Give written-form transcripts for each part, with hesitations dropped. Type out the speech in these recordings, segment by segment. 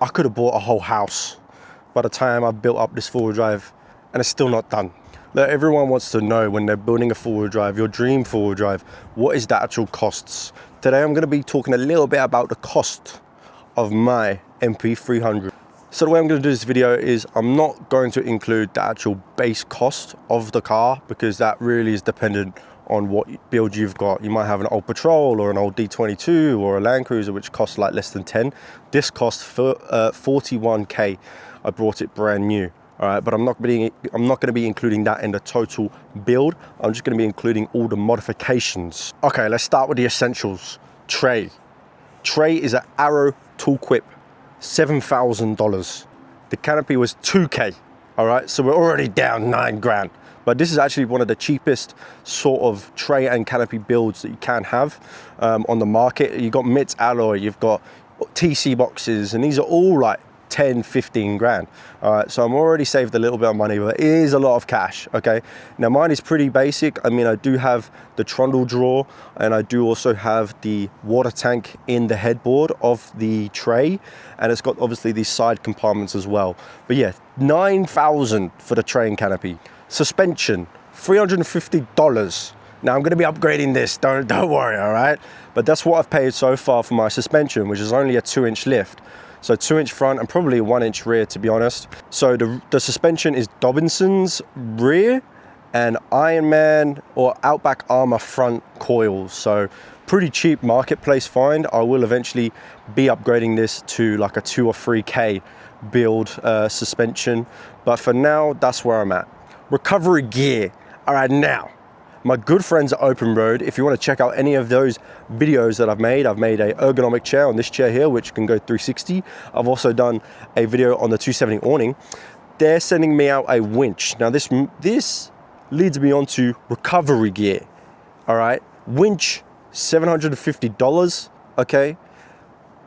I could have bought a whole house by the time I've built up this four-wheel drive, and it's still not done. Look, everyone wants to know when they're building a four-wheel drive, your dream four-wheel drive, what is the actual costs? Today I'm going to be talking a little bit about the cost of my NP300. So the way I'm going to do this video is I'm not going to include the actual base cost of the car, because that really is dependent on what build you've got. You might have an old Patrol or an old D22 or a Land Cruiser which costs like less than 10. This costs for 41k. I brought it brand new. All right, but I'm not going to be including that in the total build. I'm just going to be including all the modifications. Okay, let's start with the essentials. Tray. Tray is an Arrow toolquip, $7,000. The canopy was 2k. All right, so we're already down 9 grand. But this is actually one of the cheapest sort of tray and canopy builds that you can have on the market. You've got MITS alloy, you've got TC boxes, and these are all like 10, 15 grand. All right, so I'm already saved a little bit of money, but it is a lot of cash, okay? Now mine is pretty basic. I mean, I do have the trundle drawer, and I do also have the water tank in the headboard of the tray, and it's got obviously these side compartments as well. But yeah, 9,000 for the tray and canopy. Suspension, $350. Now I'm gonna be upgrading this, don't worry, all right? But that's what I've paid so far for my suspension, which is only a 2-inch lift. So 2-inch front and probably a 1-inch rear, to be honest. So the suspension is Dobinson's rear and Ironman or Outback Armor front coils. So pretty cheap marketplace find. I will eventually be upgrading this to like a 2 or 3k build suspension. But for now, that's where I'm at. Recovery gear. All right, now, my good friends at Overlanding, if you want to check out any of those videos that I've made a ergonomic chair on this chair here, which can go 360. I've also done a video on the 270 awning. They're sending me out a winch. Now this leads me on to recovery gear. All right, winch, $750, okay?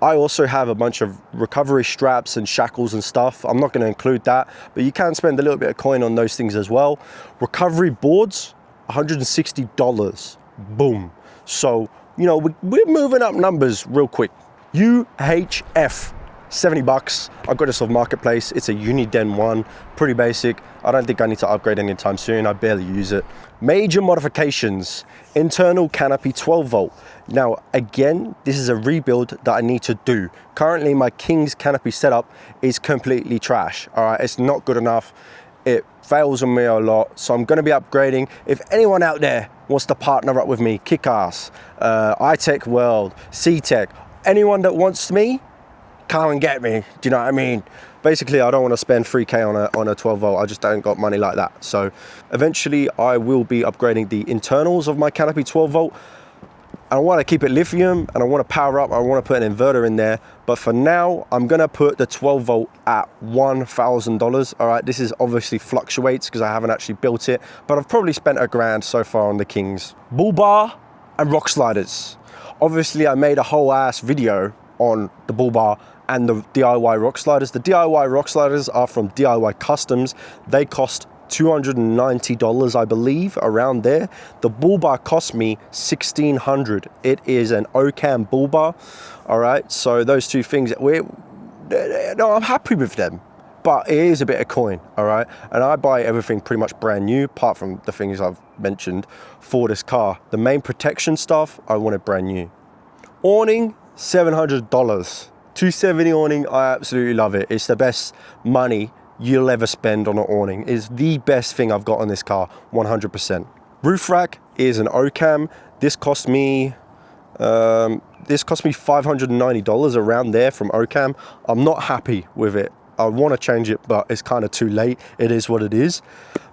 I also have a bunch of recovery straps and shackles and stuff. I'm not gonna include that, but you can spend a little bit of coin on those things as well. Recovery boards, $160, boom. So, you know, we're moving up numbers real quick. UHF, $70. I got this off Marketplace. It's a Uniden one, pretty basic. I don't think I need to upgrade anytime soon. I barely use it. Major modifications, internal canopy 12 volt. Now, again, this is a rebuild that I need to do. Currently, my King's canopy setup is completely trash. All right, it's not good enough. It fails on me a lot, so I'm gonna be upgrading. If anyone out there wants to partner up with me, Kick-Ass, iTech World, C-Tech, anyone that wants me, come and get me, do you know what I mean? Basically, I don't wanna spend 3k on a 12 volt, I just don't got money like that. So eventually I will be upgrading the internals of my canopy 12 volt. I want to keep it lithium and I want to power up. I want to put an inverter in there. But for now, I'm going to put the 12 volt at $1,000. All right, this is obviously fluctuates because I haven't actually built it, but I've probably spent $1 grand so far on the Kings. Bull bar and rock sliders. Obviously, I made a whole ass video on the bull bar and the DIY rock sliders. The DIY rock sliders are from DIY Customs. They cost $290, I believe, around there. The bull bar cost me $1,600. It is an OCAM bull bar. All right, so those two things, no, I'm happy with them, but it is a bit of coin. All right, and I buy everything pretty much brand new, apart from the things I've mentioned for this car. The main protection stuff, I want it brand new. Awning, $700. 270 awning, I absolutely love it. It's the best money you'll ever spend on an awning. Is the best thing I've got on this car, 100%. Roof rack is an OCAM. This cost me $590 around there from OCAM. I'm not happy with it. I want to change it, but it's kind of too late. It is what it is.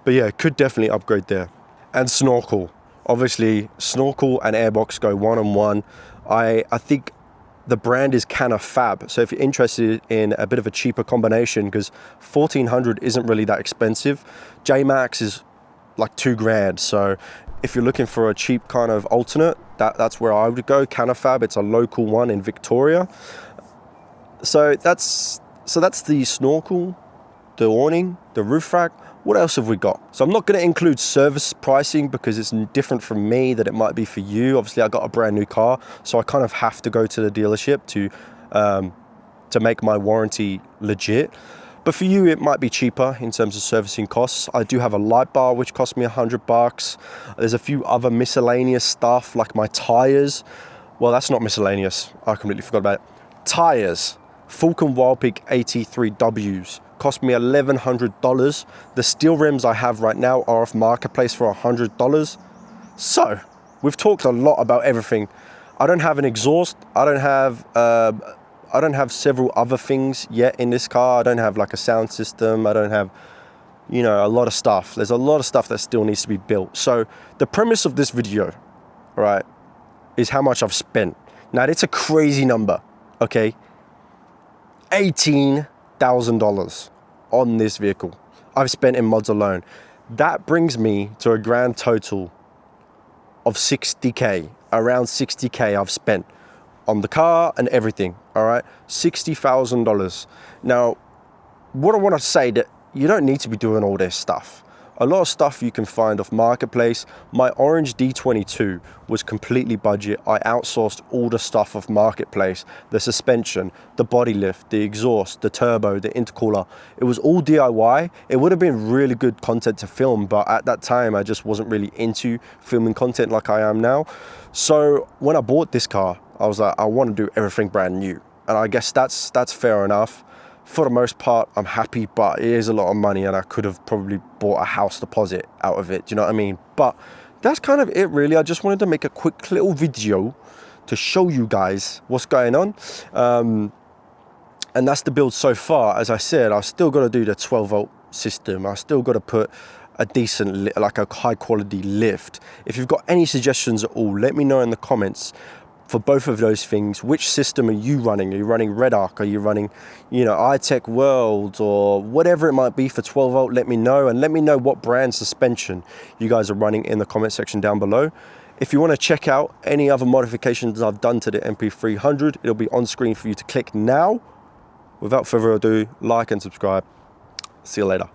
But yeah, could definitely upgrade there. And snorkel. Obviously, snorkel and airbox go one on one. I think the brand is Canafab. So if you're interested in a bit of a cheaper combination, because 1,400 isn't really that expensive, J-Max is like 2 grand. So if you're looking for a cheap kind of alternate, that's where I would go. Canafab, it's a local one in Victoria. So that's the snorkel, the awning, the roof rack. What else have we got? So I'm not going to include service pricing because it's different from me that it might be for you. Obviously, I got a brand new car, so I kind of have to go to the dealership to to make my warranty legit. But for you, it might be cheaper in terms of servicing costs. I do have a light bar, which cost me $100. There's a few other miscellaneous stuff, like my tires. Well, that's not miscellaneous. I completely forgot about it. Tires, Falcon Wildpig AT3Ws, cost me $1,100. The steel rims I have right now are off Marketplace for $100. So, we've talked a lot about everything. I don't have an exhaust. I don't have several other things yet in this car. I don't have like a sound system. I don't have, you know, a lot of stuff. There's a lot of stuff that still needs to be built. So the premise of this video, right, is how much I've spent. Now, it's a crazy number, okay? $18,000 on this vehicle I've spent in mods alone. That brings me to a grand total of 60K, around 60K I've spent on the car and everything, all right? $60,000. Now, what I want to say that you don't need to be doing all this stuff. A lot of stuff you can find off Marketplace. My orange D22 was completely budget. I outsourced all the stuff off Marketplace, the suspension, the body lift, the exhaust, the turbo, the intercooler. It was all DIY. It would have been really good content to film, but at that time, I just wasn't really into filming content like I am now. So when I bought this car, I was like, I want to do everything brand new. And I guess that's fair enough. For the most part, I'm happy, but it is a lot of money and I could have probably bought a house deposit out of it. Do you know what I mean? But that's kind of it, really. I just wanted to make a quick little video to show you guys what's going on. And that's the build so far. As I said, I've still got to do the 12-volt system. I've still got to put a decent, like a high quality lift. If you've got any suggestions at all, let me know in the comments. For both of those things, which system are you running? Are you running Red Arc? Are you running, you know, iTech World or whatever it might be for 12 volt? Let me know, and let me know what brand suspension you guys are running in the comment section down below. If you want to check out any other modifications I've done to the NP300, it'll be on screen for you to click now. Without further ado, like and subscribe. See you later.